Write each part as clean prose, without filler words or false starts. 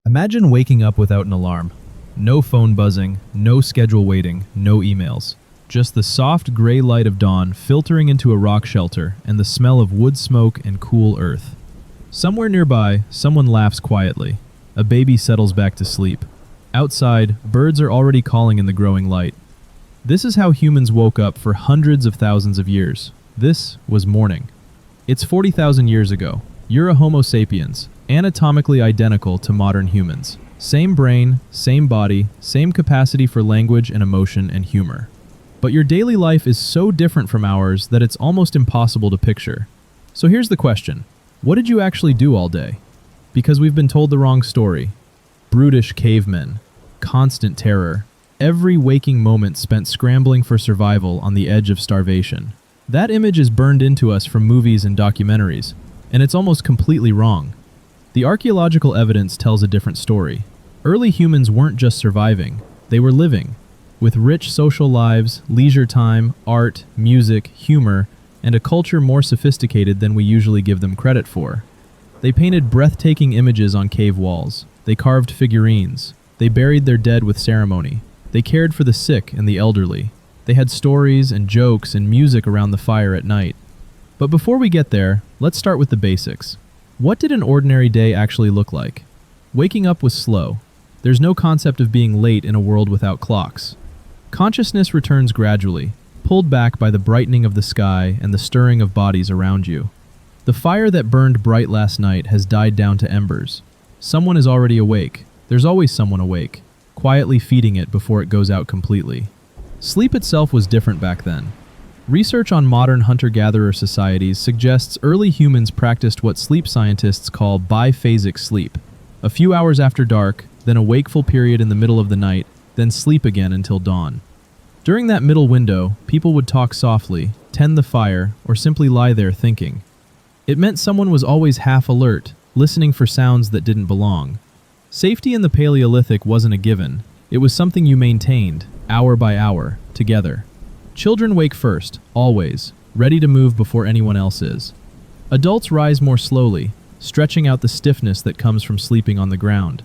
Imagine waking up without an alarm. No phone buzzing, no schedule waiting, no emails. Just the soft gray light of dawn filtering into a rock shelter and the smell of wood smoke and cool earth. Somewhere nearby, someone laughs quietly. A baby settles back to sleep. Outside, birds are already calling in the growing light. This is how humans woke up for hundreds of thousands of years. This was morning. It's 40,000 years ago. You're a Homo sapiens, anatomically identical to modern humans. Same brain, same body, same capacity for language and emotion and humor. But your daily life is so different from ours that it's almost impossible to picture. So here's the question. What did you actually do all day? Because we've been told the wrong story. Brutish cavemen, constant terror, every waking moment spent scrambling for survival on the edge of starvation. That image is burned into us from movies and documentaries, and it's almost completely wrong. The archaeological evidence tells a different story. Early humans weren't just surviving, they were living, with rich social lives, leisure time, art, music, humor, and a culture more sophisticated than we usually give them credit for. They painted breathtaking images on cave walls. They carved figurines. They buried their dead with ceremony. They cared for the sick and the elderly. They had stories and jokes and music around the fire at night. But before we get there, let's start with the basics. What did an ordinary day actually look like? Waking up was slow. There's no concept of being late in a world without clocks. Consciousness returns gradually, pulled back by the brightening of the sky and the stirring of bodies around you. The fire that burned bright last night has died down to embers. Someone is already awake. There's always someone awake, quietly feeding it before it goes out completely. Sleep itself was different back then. Research on modern hunter-gatherer societies suggests early humans practiced what sleep scientists call biphasic sleep. A few hours after dark, then a wakeful period in the middle of the night, then sleep again until dawn. During that middle window, people would talk softly, tend the fire, or simply lie there thinking. It meant someone was always half alert, listening for sounds that didn't belong. Safety in the Paleolithic wasn't a given. It was something you maintained, hour by hour, together. Children wake first, always, ready to move before anyone else is. Adults rise more slowly, stretching out the stiffness that comes from sleeping on the ground.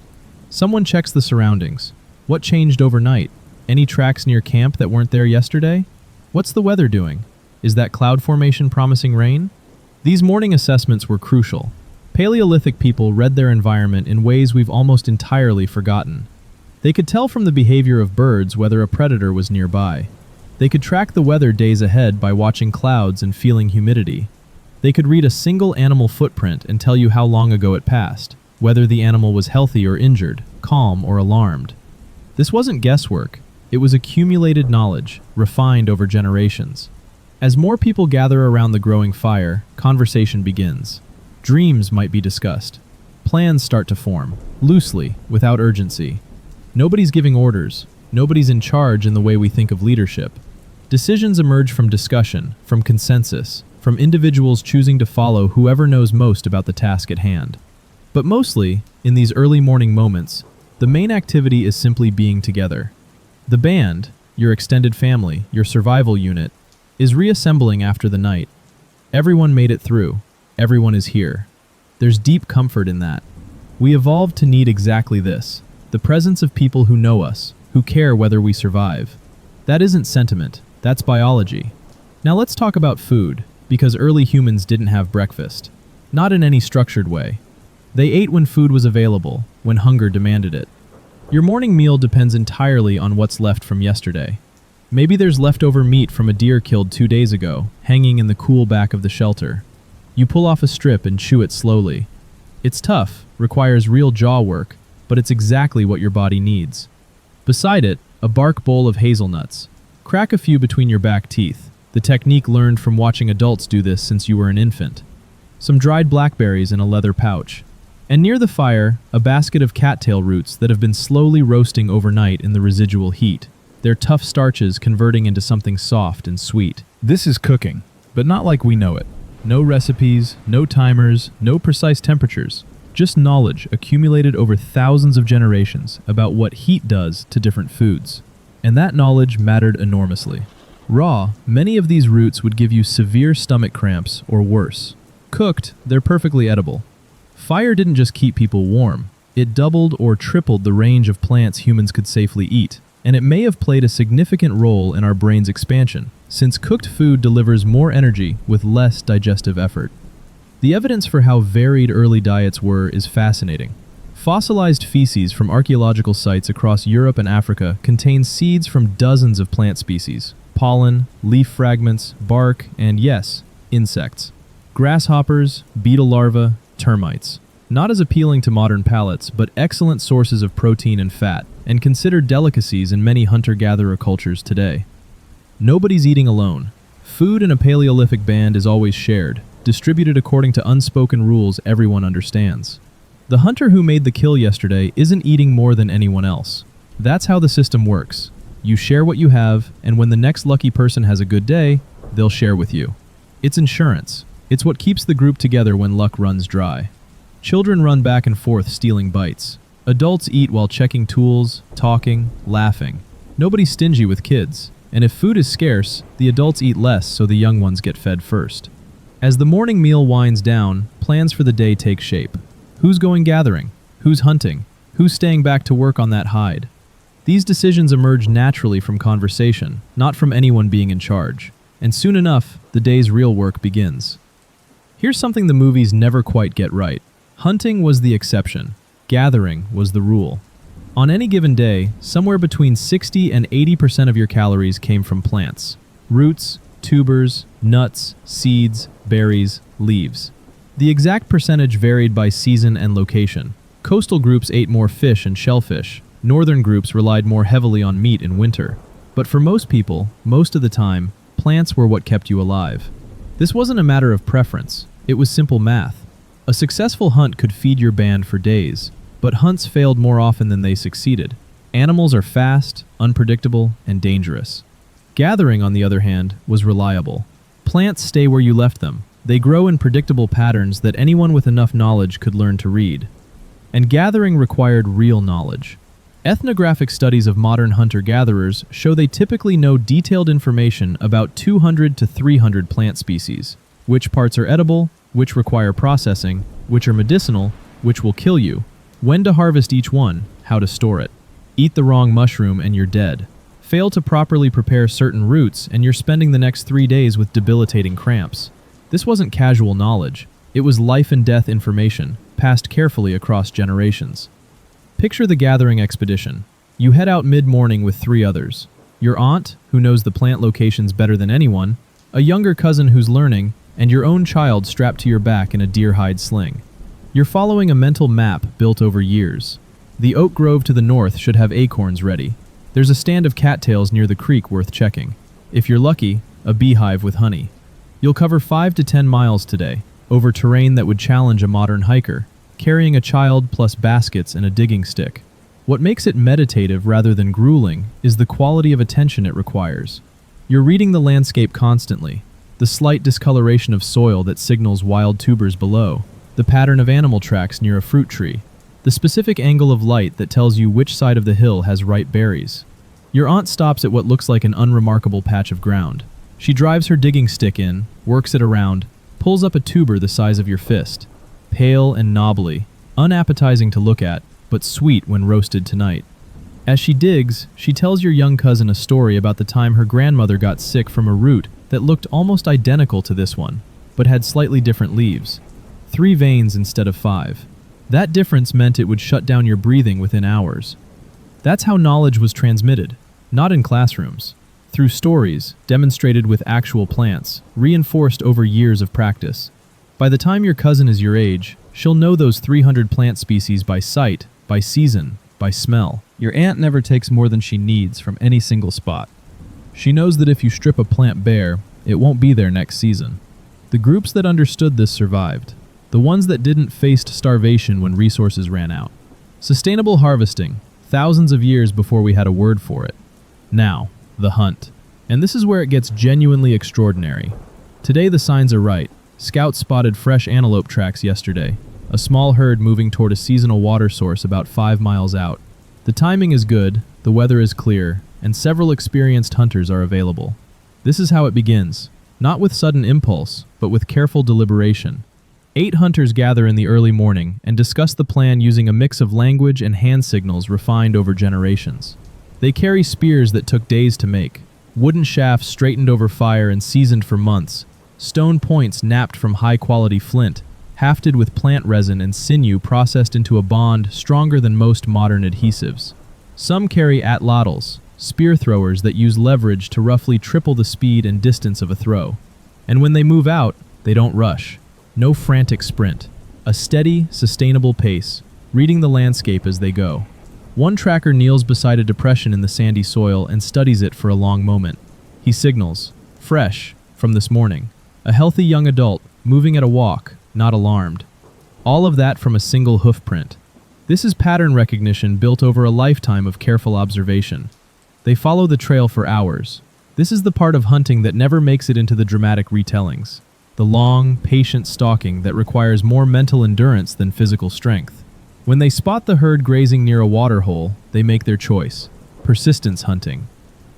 Someone checks the surroundings. What changed overnight? Any tracks near camp that weren't there yesterday? What's the weather doing? Is that cloud formation promising rain? These morning assessments were crucial. Paleolithic people read their environment in ways we've almost entirely forgotten. They could tell from the behavior of birds whether a predator was nearby. They could track the weather days ahead by watching clouds and feeling humidity. They could read a single animal footprint and tell you how long ago it passed, whether the animal was healthy or injured, calm or alarmed. This wasn't guesswork. It was accumulated knowledge, refined over generations. As more people gather around the growing fire, conversation begins. Dreams might be discussed. Plans start to form, loosely, without urgency. Nobody's giving orders. Nobody's in charge in the way we think of leadership. Decisions emerge from discussion, from consensus, from individuals choosing to follow whoever knows most about the task at hand. But mostly, in these early morning moments, the main activity is simply being together. The band, your extended family, your survival unit, is reassembling after the night. Everyone made it through. Everyone is here. There's deep comfort in that. We evolved to need exactly this, the presence of people who know us, who care whether we survive. That isn't sentiment, that's biology. Now let's talk about food, because early humans didn't have breakfast. Not in any structured way. They ate when food was available, when hunger demanded it. Your morning meal depends entirely on what's left from yesterday. Maybe there's leftover meat from a deer killed 2 days ago, hanging in the cool back of the shelter. You pull off a strip and chew it slowly. It's tough, requires real jaw work, but it's exactly what your body needs. Beside it, a bark bowl of hazelnuts. Crack a few between your back teeth, the technique learned from watching adults do this since you were an infant. Some dried blackberries in a leather pouch. And near the fire, a basket of cattail roots that have been slowly roasting overnight in the residual heat, their tough starches converting into something soft and sweet. This is cooking, but not like we know it. No recipes, no timers, no precise temperatures. Just knowledge accumulated over thousands of generations about what heat does to different foods. And that knowledge mattered enormously. Raw, many of these roots would give you severe stomach cramps or worse. Cooked, they're perfectly edible. Fire didn't just keep people warm, It doubled or tripled the range of plants humans could safely eat, and it may have played a significant role in our brain's expansion, since cooked food delivers more energy with less digestive effort. The evidence for how varied early diets were is fascinating. Fossilized feces from archaeological sites across Europe and Africa contain seeds from dozens of plant species, pollen, leaf fragments, bark, and yes, insects. Grasshoppers, beetle larvae, termites. Not as appealing to modern palates, but excellent sources of protein and fat, and considered delicacies in many hunter-gatherer cultures today. Nobody's eating alone. Food in a Paleolithic band is always shared, distributed according to unspoken rules everyone understands. The hunter who made the kill yesterday isn't eating more than anyone else. That's how the system works. You share what you have, and when the next lucky person has a good day, they'll share with you. It's insurance. It's what keeps the group together when luck runs dry. Children run back and forth stealing bites. Adults eat while checking tools, talking, laughing. Nobody's stingy with kids, and if food is scarce, the adults eat less so the young ones get fed first. As the morning meal winds down, plans for the day take shape. Who's going gathering? Who's hunting? Who's staying back to work on that hide? These decisions emerge naturally from conversation, not from anyone being in charge. And soon enough, the day's real work begins. Here's something the movies never quite get right. Hunting was the exception. Gathering was the rule. On any given day, somewhere between 60 and 80% of your calories came from plants. Roots, tubers, nuts, seeds, berries, leaves. The exact percentage varied by season and location. Coastal groups ate more fish and shellfish. Northern groups relied more heavily on meat in winter. But for most people, most of the time, plants were what kept you alive. This wasn't a matter of preference. It was simple math. A successful hunt could feed your band for days, but hunts failed more often than they succeeded. Animals are fast, unpredictable, and dangerous. Gathering, on the other hand, was reliable. Plants stay where you left them. They grow in predictable patterns that anyone with enough knowledge could learn to read. And gathering required real knowledge. Ethnographic studies of modern hunter-gatherers show they typically know detailed information about 200 to 300 plant species. Which parts are edible, which require processing, which are medicinal, which will kill you, when to harvest each one, how to store it. Eat the wrong mushroom and you're dead. Fail to properly prepare certain roots and you're spending the next 3 days with debilitating cramps. This wasn't casual knowledge. It was life and death information, passed carefully across generations. Picture the gathering expedition. You head out mid-morning with 3 others. Your aunt, who knows the plant locations better than anyone, a younger cousin who's learning, and your own child strapped to your back in a deer hide sling. You're following a mental map built over years. The oak grove to the north should have acorns ready. There's a stand of cattails near the creek worth checking. If you're lucky, a beehive with honey. You'll cover 5 to 10 miles today, over terrain that would challenge a modern hiker, carrying a child plus baskets and a digging stick. What makes it meditative rather than grueling is the quality of attention it requires. You're reading the landscape constantly, the slight discoloration of soil that signals wild tubers below, the pattern of animal tracks near a fruit tree, the specific angle of light that tells you which side of the hill has ripe berries. Your aunt stops at what looks like an unremarkable patch of ground. She drives her digging stick in, works it around, pulls up a tuber the size of your fist. Pale and knobbly, unappetizing to look at, but sweet when roasted tonight. As she digs, she tells your young cousin a story about the time her grandmother got sick from a root that looked almost identical to this one, but had slightly different leaves. 3 veins instead of 5. That difference meant it would shut down your breathing within hours. That's how knowledge was transmitted, not in classrooms. Through stories, demonstrated with actual plants, reinforced over years of practice. By the time your cousin is your age, she'll know those 300 plant species by sight, by season, by smell. Your aunt never takes more than she needs from any single spot. She knows that if you strip a plant bare, it won't be there next season. The groups that understood this survived. The ones that didn't faced starvation when resources ran out. Sustainable harvesting, thousands of years before we had a word for it. Now, the hunt. And this is where it gets genuinely extraordinary. Today the signs are right. Scouts spotted fresh antelope tracks yesterday, a small herd moving toward a seasonal water source about 5 miles out. The timing is good, the weather is clear, and several experienced hunters are available. This is how it begins, not with sudden impulse, but with careful deliberation. 8 hunters gather in the early morning and discuss the plan using a mix of language and hand signals refined over generations. They carry spears that took days to make, wooden shafts straightened over fire and seasoned for months, stone points napped from high-quality flint, hafted with plant resin and sinew processed into a bond stronger than most modern adhesives. Some carry atlatls, spear throwers that use leverage to roughly triple the speed and distance of a throw. And when they move out, they don't rush. No frantic sprint. A steady, sustainable pace, reading the landscape as they go. One tracker kneels beside a depression in the sandy soil and studies it for a long moment. He signals, fresh, from this morning. A healthy young adult, moving at a walk, not alarmed. All of that from a single hoof print. This is pattern recognition built over a lifetime of careful observation. They follow the trail for hours. This is the part of hunting that never makes it into the dramatic retellings. The long, patient stalking that requires more mental endurance than physical strength. When they spot the herd grazing near a water hole, they make their choice. Persistence hunting.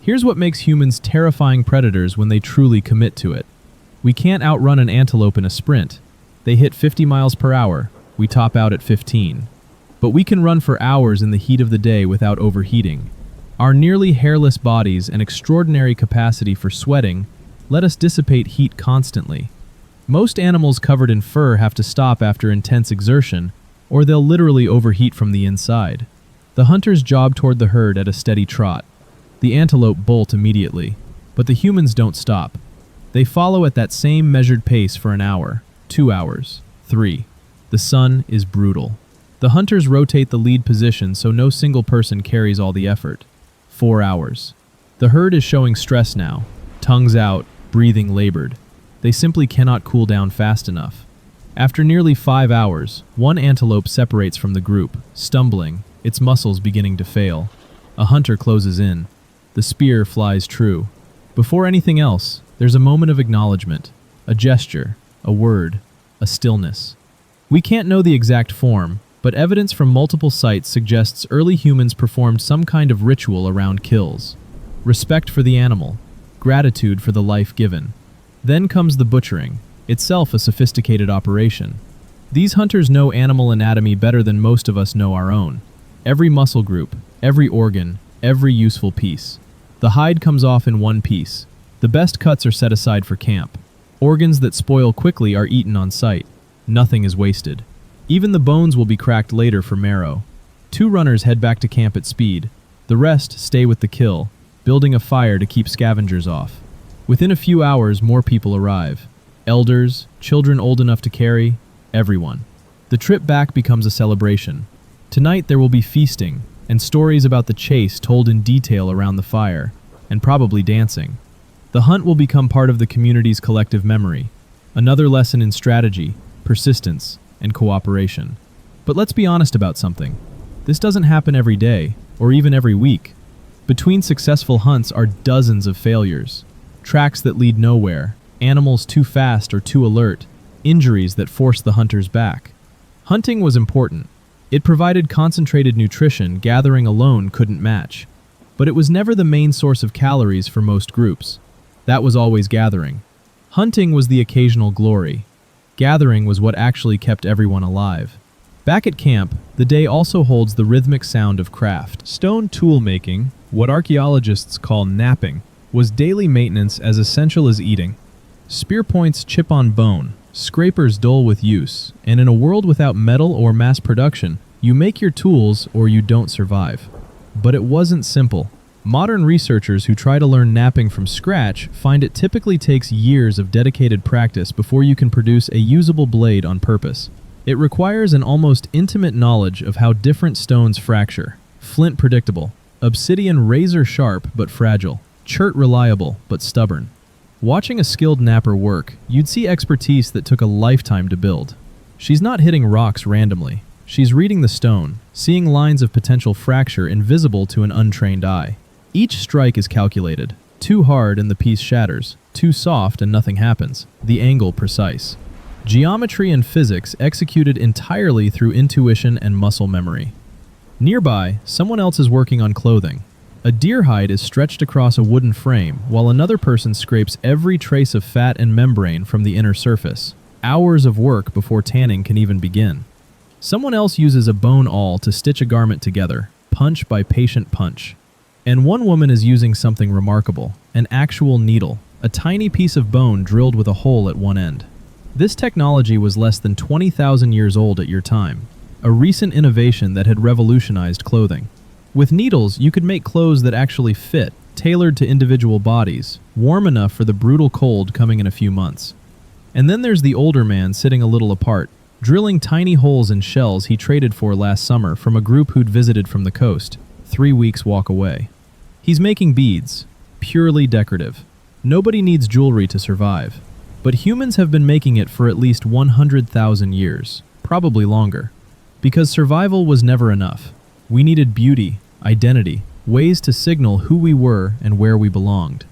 Here's what makes humans terrifying predators when they truly commit to it. We can't outrun an antelope in a sprint. They hit 50 miles per hour. We top out at 15. But we can run for hours in the heat of the day without overheating. Our nearly hairless bodies and extraordinary capacity for sweating let us dissipate heat constantly. Most animals covered in fur have to stop after intense exertion, or they'll literally overheat from the inside. The hunters job toward the herd at a steady trot. The antelope bolt immediately, but the humans don't stop. They follow at that same measured pace for an hour, 2 hours, 3. The sun is brutal. The hunters rotate the lead position so no single person carries all the effort. 4 hours. The herd is showing stress now, tongues out, breathing labored. They simply cannot cool down fast enough. After nearly 5 hours, one antelope separates from the group, stumbling, its muscles beginning to fail. A hunter closes in. The spear flies true. Before anything else, there's a moment of acknowledgement, a gesture, a word, a stillness. We can't know the exact form, but evidence from multiple sites suggests early humans performed some kind of ritual around kills. Respect for the animal, gratitude for the life given. Then comes the butchering, itself a sophisticated operation. These hunters know animal anatomy better than most of us know our own. Every muscle group, every organ, every useful piece. The hide comes off in one piece. The best cuts are set aside for camp. Organs that spoil quickly are eaten on site. Nothing is wasted. Even the bones will be cracked later for marrow. 2 runners head back to camp at speed. The rest stay with the kill, building a fire to keep scavengers off. Within a few hours, more people arrive. Elders, children old enough to carry, everyone. The trip back becomes a celebration. Tonight there will be feasting, and stories about the chase told in detail around the fire, and probably dancing. The hunt will become part of the community's collective memory. Another lesson in strategy, persistence, and cooperation. But let's be honest about something. This doesn't happen every day, or even every week. Between successful hunts are dozens of failures. Tracks that lead nowhere, animals too fast or too alert, injuries that force the hunters back. Hunting was important. It provided concentrated nutrition gathering alone couldn't match. But it was never the main source of calories for most groups. That was always gathering. Hunting was the occasional glory. Gathering was what actually kept everyone alive. Back at camp, the day also holds the rhythmic sound of craft. Stone tool making, what archaeologists call knapping, was daily maintenance as essential as eating. Spear points chip on bone, scrapers dull with use, and in a world without metal or mass production, you make your tools or you don't survive. But it wasn't simple. Modern researchers who try to learn knapping from scratch find it typically takes years of dedicated practice before you can produce a usable blade on purpose. It requires an almost intimate knowledge of how different stones fracture. Flint predictable, obsidian razor sharp but fragile, chert reliable but stubborn. Watching a skilled knapper work, you'd see expertise that took a lifetime to build. She's not hitting rocks randomly. She's reading the stone, seeing lines of potential fracture invisible to an untrained eye. Each strike is calculated. Too hard and the piece shatters. Too soft and nothing happens. The angle precise. Geometry and physics executed entirely through intuition and muscle memory. Nearby, someone else is working on clothing. A deer hide is stretched across a wooden frame, while another person scrapes every trace of fat and membrane from the inner surface. Hours of work before tanning can even begin. Someone else uses a bone awl to stitch a garment together, punch by patient punch. And one woman is using something remarkable, an actual needle, a tiny piece of bone drilled with a hole at one end. This technology was less than 20,000 years old at your time, a recent innovation that had revolutionized clothing. With needles, you could make clothes that actually fit, tailored to individual bodies, warm enough for the brutal cold coming in a few months. And then there's the older man sitting a little apart, drilling tiny holes in shells he traded for last summer from a group who'd visited from the coast, 3 weeks' walk away. He's making beads, purely decorative. Nobody needs jewelry to survive. But humans have been making it for at least 100,000 years, probably longer. Because survival was never enough. We needed beauty, identity, ways to signal who we were and where we belonged.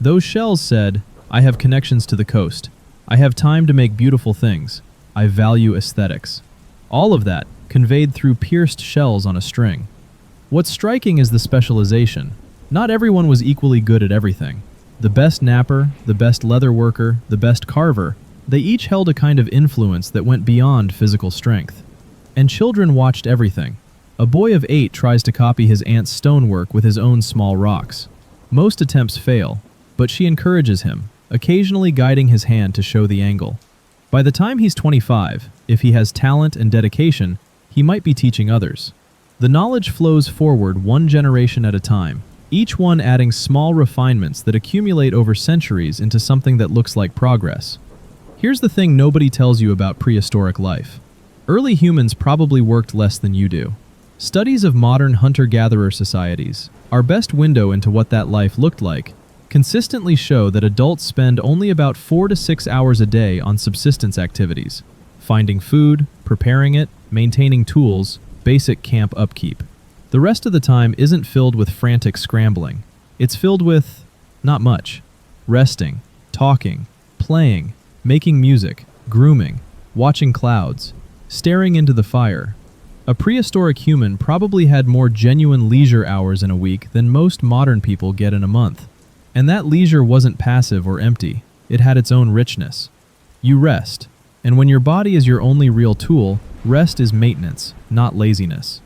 Those shells said, I have connections to the coast. I have time to make beautiful things. I value aesthetics. All of that conveyed through pierced shells on a string. What's striking is the specialization. Not everyone was equally good at everything. The best napper, the best leather worker, the best carver, they each held a kind of influence that went beyond physical strength. And children watched everything. A boy of 8 tries to copy his aunt's stonework with his own small rocks. Most attempts fail, but she encourages him, occasionally guiding his hand to show the angle. By the time he's 25, if he has talent and dedication, he might be teaching others. The knowledge flows forward one generation at a time, each one adding small refinements that accumulate over centuries into something that looks like progress. Here's the thing nobody tells you about prehistoric life. Early humans probably worked less than you do. Studies of modern hunter-gatherer societies, our best window into what that life looked like, consistently show that adults spend only about 4 to 6 hours a day on subsistence activities, finding food, preparing it, maintaining tools, basic camp upkeep. The rest of the time isn't filled with frantic scrambling. It's filled with not much. Resting, talking, playing, making music, grooming, watching clouds, staring into the fire. A prehistoric human probably had more genuine leisure hours in a week than most modern people get in a month. And that leisure wasn't passive or empty. It had its own richness. You rest. And when your body is your only real tool, rest is maintenance, not laziness.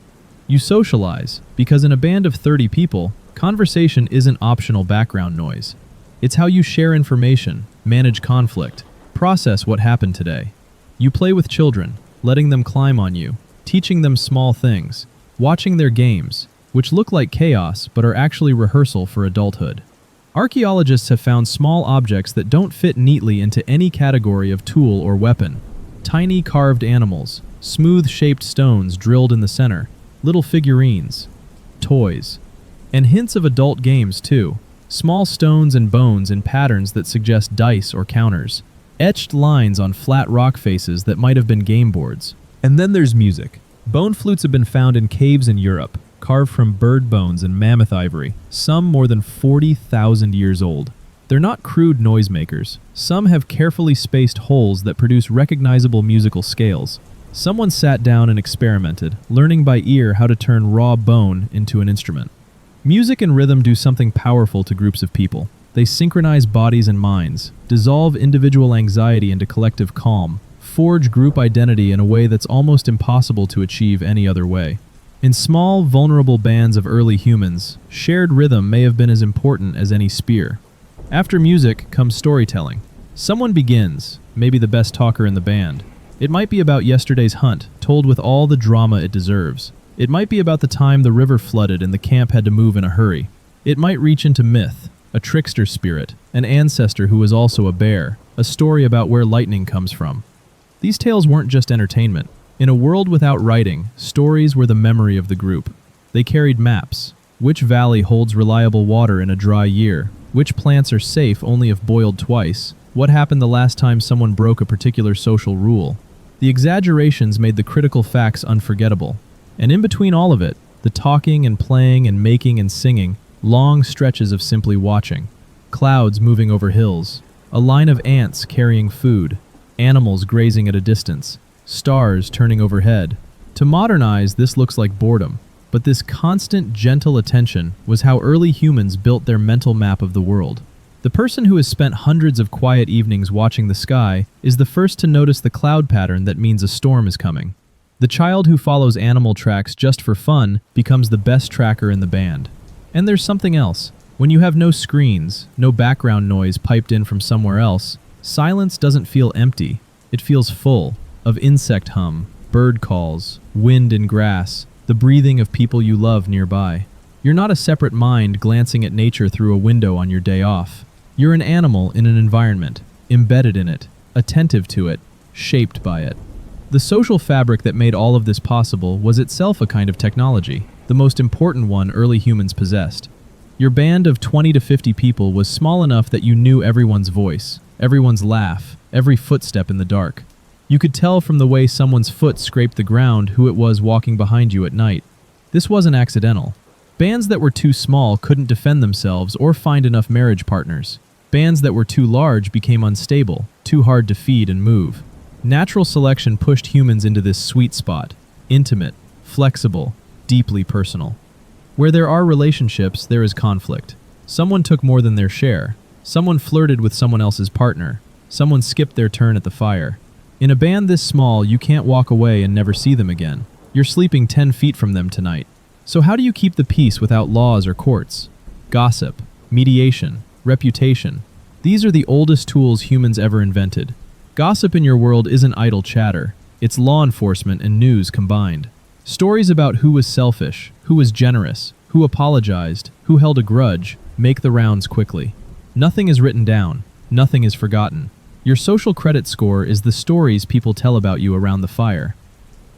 You socialize, because in a band of 30 people, conversation isn't optional background noise. It's how you share information, manage conflict, process what happened today. You play with children, letting them climb on you, teaching them small things, watching their games, which look like chaos but are actually rehearsal for adulthood. Archaeologists have found small objects that don't fit neatly into any category of tool or weapon. Tiny carved animals, smooth-shaped stones drilled in the center, little figurines, toys. And hints of adult games, too. Small stones and bones in patterns that suggest dice or counters. Etched lines on flat rock faces that might have been game boards. And then there's music. Bone flutes have been found in caves in Europe, carved from bird bones and mammoth ivory, some more than 40,000 years old. They're not crude noisemakers. Some have carefully spaced holes that produce recognizable musical scales. Someone sat down and experimented, learning by ear how to turn raw bone into an instrument. Music and rhythm do something powerful to groups of people. They synchronize bodies and minds, dissolve individual anxiety into collective calm, forge group identity in a way that's almost impossible to achieve any other way. In small, vulnerable bands of early humans, shared rhythm may have been as important as any spear. After music comes storytelling. Someone begins, maybe the best talker in the band. It might be about yesterday's hunt, told with all the drama it deserves. It might be about the time the river flooded and the camp had to move in a hurry. It might reach into myth, a trickster spirit, an ancestor who was also a bear, a story about where lightning comes from. These tales weren't just entertainment. In a world without writing, stories were the memory of the group. They carried maps. Which valley holds reliable water in a dry year? Which plants are safe only if boiled twice? What happened the last time someone broke a particular social rule? The exaggerations made the critical facts unforgettable. And in between all of it, the talking and playing and making and singing, long stretches of simply watching. Clouds moving over hills. A line of ants carrying food. Animals grazing at a distance. Stars turning overhead. To modernize, this looks like boredom. But this constant, gentle attention was how early humans built their mental map of the world. The person who has spent hundreds of quiet evenings watching the sky is the first to notice the cloud pattern that means a storm is coming. The child who follows animal tracks just for fun becomes the best tracker in the band. And there's something else. When you have no screens, no background noise piped in from somewhere else, silence doesn't feel empty. It feels full of insect hum, bird calls, wind and grass, the breathing of people you love nearby. You're not a separate mind glancing at nature through a window on your day off. You're an animal in an environment, embedded in it, attentive to it, shaped by it. The social fabric that made all of this possible was itself a kind of technology, the most important one early humans possessed. Your band of 20 to 50 people was small enough that you knew everyone's voice, everyone's laugh, every footstep in the dark. You could tell from the way someone's foot scraped the ground who it was walking behind you at night. This wasn't accidental. Bands that were too small couldn't defend themselves or find enough marriage partners. Bands that were too large became unstable, too hard to feed and move. Natural selection pushed humans into this sweet spot, intimate, flexible, deeply personal. Where there are relationships, there is conflict. Someone took more than their share. Someone flirted with someone else's partner. Someone skipped their turn at the fire. In a band this small, you can't walk away and never see them again. You're sleeping 10 feet from them tonight. So how do you keep the peace without laws or courts? Gossip, mediation, reputation. These are the oldest tools humans ever invented. Gossip in your world isn't idle chatter. It's law enforcement and news combined. Stories about who was selfish, who was generous, who apologized, who held a grudge, make the rounds quickly. Nothing is written down. Nothing is forgotten. Your social credit score is the stories people tell about you around the fire.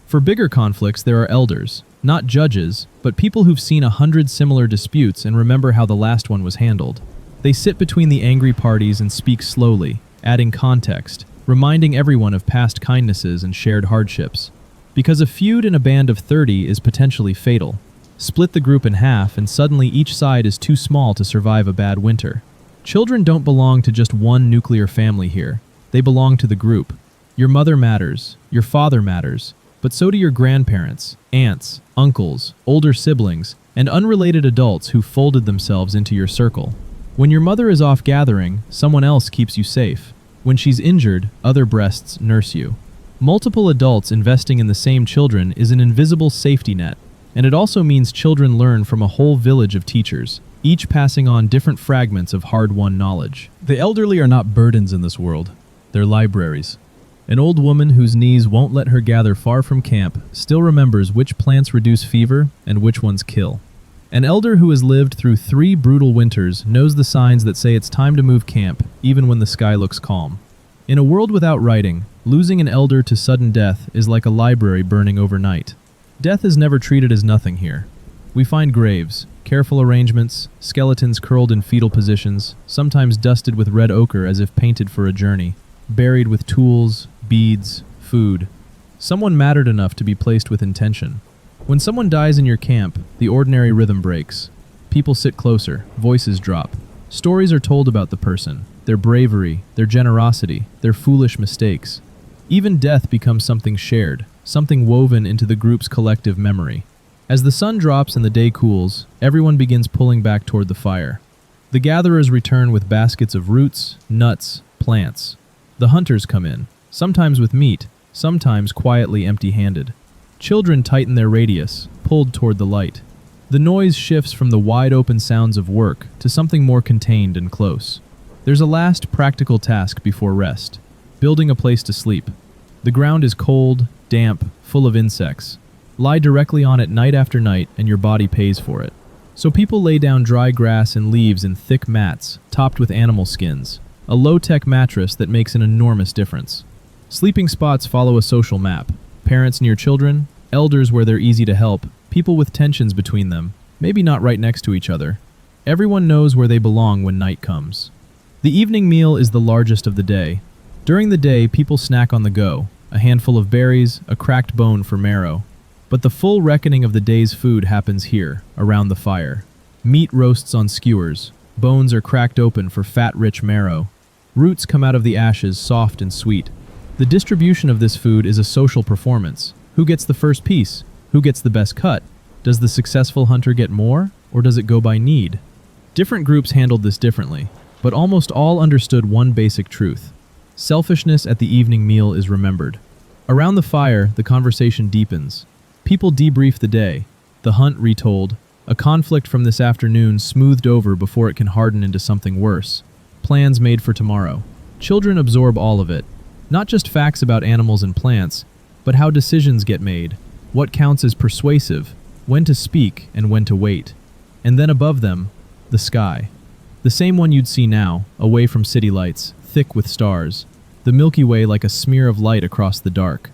For bigger conflicts, there are elders, not judges, but people who've seen 100 similar disputes and remember how the last one was handled. They sit between the angry parties and speak slowly, adding context, reminding everyone of past kindnesses and shared hardships. Because a feud in a band of 30 is potentially fatal. Split the group in half and suddenly each side is too small to survive a bad winter. Children don't belong to just one nuclear family here. They belong to the group. Your mother matters, your father matters, but so do your grandparents, aunts, uncles, older siblings, and unrelated adults who folded themselves into your circle. When your mother is off gathering, someone else keeps you safe. When she's injured, other breasts nurse you. Multiple adults investing in the same children is an invisible safety net, and it also means children learn from a whole village of teachers, each passing on different fragments of hard-won knowledge. The elderly are not burdens in this world. They're libraries. An old woman whose knees won't let her gather far from camp still remembers which plants reduce fever and which ones kill. An elder who has lived through 3 brutal winters knows the signs that say it's time to move camp, even when the sky looks calm. In a world without writing, losing an elder to sudden death is like a library burning overnight. Death is never treated as nothing here. We find graves, careful arrangements, skeletons curled in fetal positions, sometimes dusted with red ochre as if painted for a journey, buried with tools, beads, food. Someone mattered enough to be placed with intention. When someone dies in your camp, the ordinary rhythm breaks. People sit closer, voices drop. Stories are told about the person, their bravery, their generosity, their foolish mistakes. Even death becomes something shared, something woven into the group's collective memory. As the sun drops and the day cools, everyone begins pulling back toward the fire. The gatherers return with baskets of roots, nuts, plants. The hunters come in, sometimes with meat, sometimes quietly empty-handed. Children tighten their radius, pulled toward the light. The noise shifts from the wide-open sounds of work to something more contained and close. There's a last practical task before rest: building a place to sleep. The ground is cold, damp, full of insects. Lie directly on it night after night and your body pays for it. So people lay down dry grass and leaves in thick mats, topped with animal skins. A low-tech mattress that makes an enormous difference. Sleeping spots follow a social map. Parents near children, elders where they're easy to help, people with tensions between them, maybe not right next to each other. Everyone knows where they belong when night comes. The evening meal is the largest of the day. During the day, people snack on the go, a handful of berries, a cracked bone for marrow. But the full reckoning of the day's food happens here, around the fire. Meat roasts on skewers, bones are cracked open for fat-rich marrow. Roots come out of the ashes soft and sweet. The distribution of this food is a social performance. Who gets the first piece? Who gets the best cut? Does the successful hunter get more, or does it go by need? Different groups handled this differently. but almost all understood one basic truth. Selfishness at the evening meal is remembered. Around the fire, the conversation deepens. People debrief the day, the hunt retold, a conflict from this afternoon smoothed over before it can harden into something worse. Plans made for tomorrow. Children absorb all of it. Not just facts about animals and plants, but how decisions get made, what counts as persuasive, when to speak and when to wait. And then above them, the sky. The same one you'd see now, away from city lights, thick with stars. The Milky Way like a smear of light across the dark.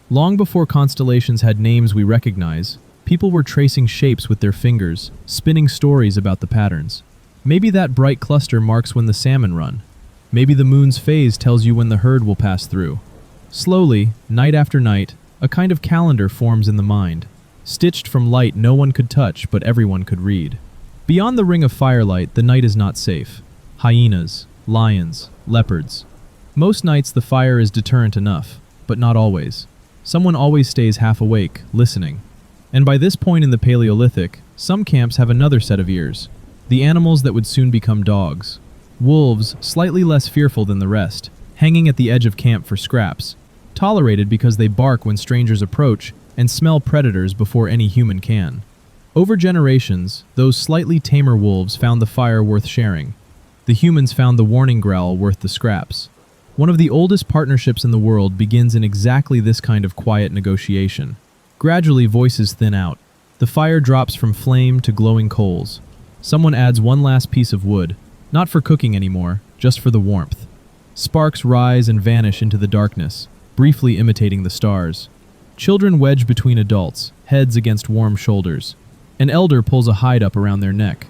Long before constellations had names we recognize, people were tracing shapes with their fingers, spinning stories about the patterns. Maybe that bright cluster marks when the salmon run. Maybe the moon's phase tells you when the herd will pass through. Slowly, night after night, a kind of calendar forms in the mind, stitched from light no one could touch but everyone could read. Beyond the ring of firelight, the night is not safe. Hyenas, lions, leopards. Most nights the fire is deterrent enough, but not always. Someone always stays half awake, listening. And by this point in the Paleolithic, some camps have another set of ears. The animals that would soon become dogs. Wolves, slightly less fearful than the rest, hanging at the edge of camp for scraps. Tolerated because they bark when strangers approach and smell predators before any human can. Over generations, those slightly tamer wolves found the fire worth sharing. The humans found the warning growl worth the scraps. One of the oldest partnerships in the world begins in exactly this kind of quiet negotiation. Gradually, voices thin out. The fire drops from flame to glowing coals. Someone adds one last piece of wood, not for cooking anymore, just for the warmth. Sparks rise and vanish into the darkness, briefly imitating the stars. Children wedge between adults, heads against warm shoulders. An elder pulls a hide up around their neck.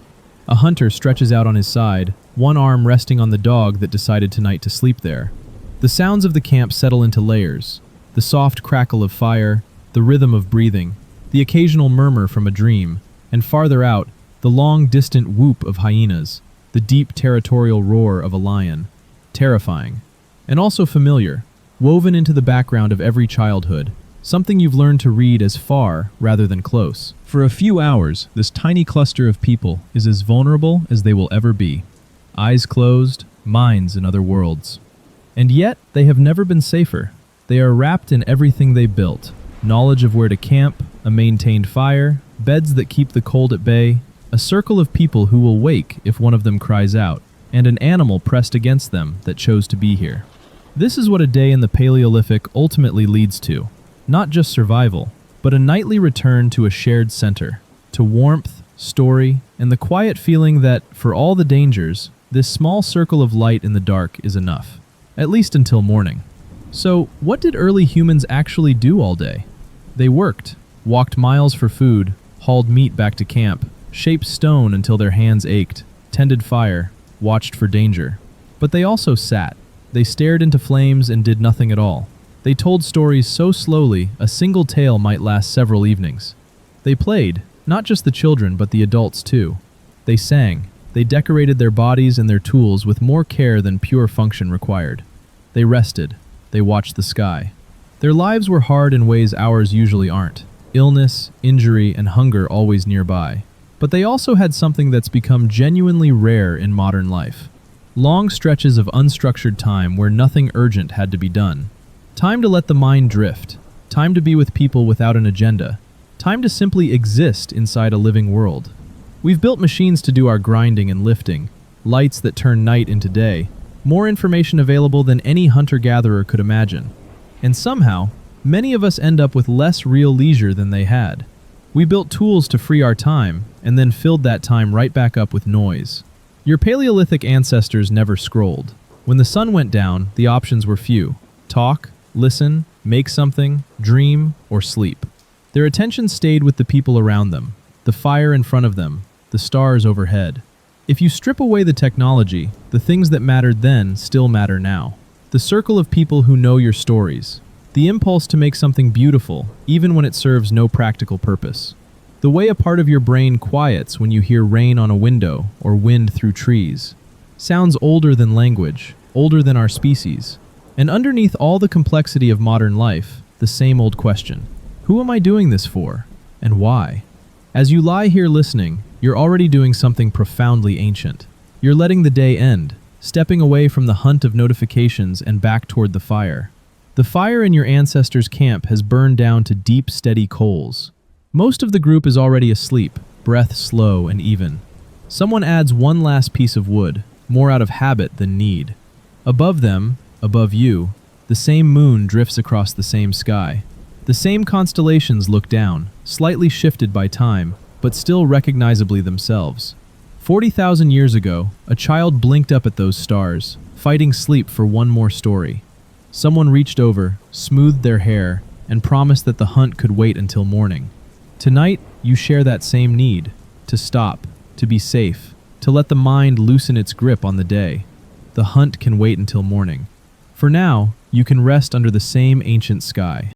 A hunter stretches out on his side, one arm resting on the dog that decided tonight to sleep there. The sounds of the camp settle into layers. The soft crackle of fire, the rhythm of breathing, the occasional murmur from a dream, and farther out, the long distant whoop of hyenas, the deep territorial roar of a lion. Terrifying. And also familiar, woven into the background of every childhood. Something you've learned to read as far rather than close. For a few hours, this tiny cluster of people is as vulnerable as they will ever be. Eyes closed, minds in other worlds. And yet, they have never been safer. They are wrapped in everything they built. Knowledge of where to camp, a maintained fire, beds that keep the cold at bay, a circle of people who will wake if one of them cries out, and an animal pressed against them that chose to be here. This is what a day in the Paleolithic ultimately leads to. Not just survival, but a nightly return to a shared center, to warmth, story, and the quiet feeling that, for all the dangers, this small circle of light in the dark is enough, at least until morning. So, what did early humans actually do all day? They worked, walked miles for food, hauled meat back to camp, shaped stone until their hands ached, tended fire, watched for danger. But they also sat. They stared into flames and did nothing at all. They told stories so slowly, a single tale might last several evenings. They played, not just the children, but the adults too. They sang. They decorated their bodies and their tools with more care than pure function required. They rested. They watched the sky. Their lives were hard in ways ours usually aren't. Illness, injury, and hunger always nearby. But they also had something that's become genuinely rare in modern life. Long stretches of unstructured time where nothing urgent had to be done. Time to let the mind drift. Time to be with people without an agenda. Time to simply exist inside a living world. We've built machines to do our grinding and lifting, lights that turn night into day, more information available than any hunter-gatherer could imagine. And somehow, many of us end up with less real leisure than they had. We built tools to free our time, and then filled that time right back up with noise. Your Paleolithic ancestors never scrolled. When the sun went down, the options were few. Talk, listen, make something, dream, or sleep. Their attention stayed with the people around them, the fire in front of them, the stars overhead. If you strip away the technology, the things that mattered then still matter now. The circle of people who know your stories. The impulse to make something beautiful, even when it serves no practical purpose. The way a part of your brain quiets when you hear rain on a window or wind through trees. Sounds older than language, older than our species. And underneath all the complexity of modern life, the same old question. Who am I doing this for? And why? As you lie here listening, you're already doing something profoundly ancient. You're letting the day end, stepping away from the hunt of notifications and back toward the fire. The fire in your ancestors' camp has burned down to deep, steady coals. Most of the group is already asleep, breath slow and even. Someone adds one last piece of wood, more out of habit than need. Above them, above you, the same moon drifts across the same sky. The same constellations look down, slightly shifted by time, but still recognizably themselves. 40,000 years ago, a child blinked up at those stars, fighting sleep for one more story. Someone reached over, smoothed their hair, and promised that the hunt could wait until morning. Tonight, you share that same need, to stop, to be safe, to let the mind loosen its grip on the day. The hunt can wait until morning. For now, you can rest under the same ancient sky.